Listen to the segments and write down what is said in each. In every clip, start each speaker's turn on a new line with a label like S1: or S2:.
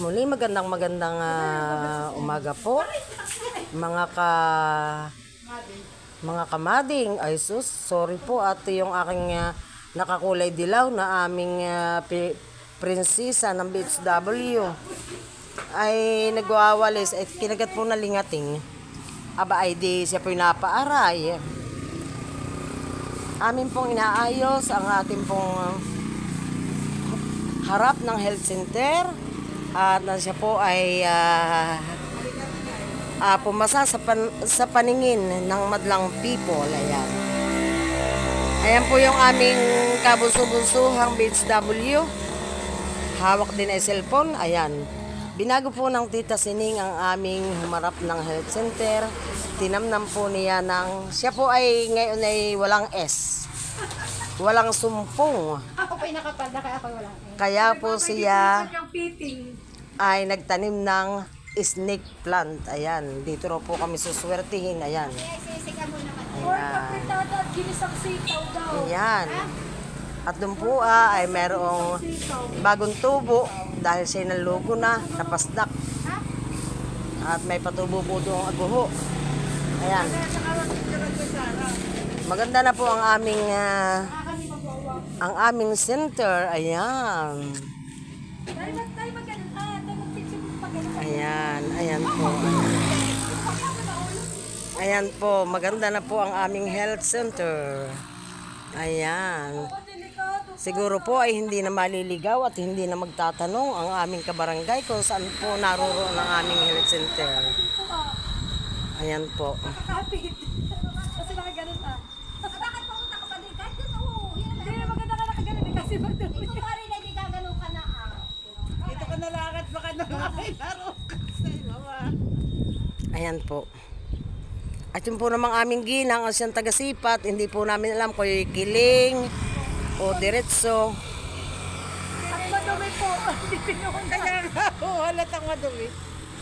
S1: Muli magandang umaga po. Mga kamading, ay sus, sorry po at yung aking nakakulay dilaw na aming prinsesa ng BHW ay nagwawalis at kinagat po na lingating. Aba ay di siya po napaaray. Amin pong inaayos ang ating pong harap ng health center at siya po ay pumasa sa paningin ng madlang people. Ayan po yung aming kabunso-bunsuhang BHW. Hawak din ay cellphone. Ayan. Binago po ng Tita Sining ang aming humarap ng health center. Tinamnam po niya siya po ay ngayon ay walang S. Walang sumpong.
S2: Ako po nakapalda kaya ako walang S.
S1: Kaya po siya ay nagtanim ng snake plant. Ayan. Dito raw po kami suswertihin. Ayan.
S2: Sisikan mo naman.
S1: Ayan. At doon po ay merong bagong tubo dahil siya nalugo na, napasdak. At may patubo po doon ang aguho. Ayan. Maganda na po ang aming center. Ayan. Ayan po. Ayan po, maganda na po ang aming health center. Ayan. Siguro po ay hindi na maliligaw at hindi na magtatanong ang aming kabarangay kung saan po naroroon ang aming health center. Ayan po.
S2: Kasi nakaganon bakit pumunta ka pa din? Kahit gano'n. Hindi, maganda ka nakaganon kasi ba doon? Ikaw pa rin hindi gaganon ka na Dito ka nalakat baka naman laro kasi mama.
S1: Ayan po. At yun po namang aming ginang ang siyang tagasipat. Hindi po namin alam kung yung kiling o diretso.
S2: At madumi po. Kaya nga po, halatang madumi.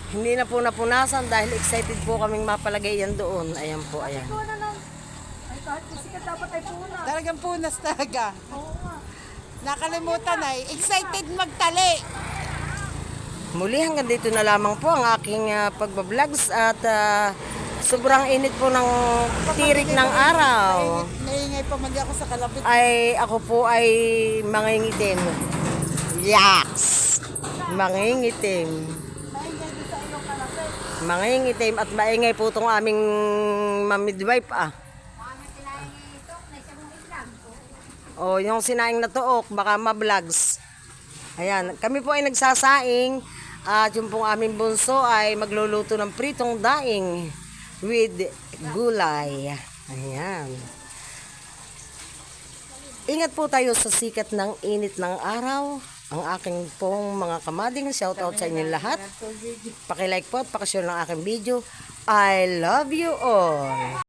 S1: Hindi na po napunasan dahil excited po kaming mapalagay yan doon. Ayan po, ayan.
S2: Ay, kahit sikat dapat ay punas.
S3: Talagang punas talaga.
S2: Oo nga.
S3: Nakalimutan ay excited magtali.
S1: Muli hanggang dito na lamang po ang aking pagbablogs at sobrang init po ng tirik ng araw.
S3: Naingay pa man di ako sa kalapit.
S1: Ay ako po ay mangingitim. Yaks! Mangingitim. Mangingitim at maingay po itong aming mamidwife O yung sinaing na tuok baka ma-vlogs. Ayan, kami po ay nagsasaing at yung pong aming bunso ay magluluto ng pritong daing with gulay. Ayan. Ingat po tayo sa sikat ng init ng araw. Ang aking pong mga kamading, shoutout sa inyo lahat. Pakilike po at pakishare ng aking video. I love you all.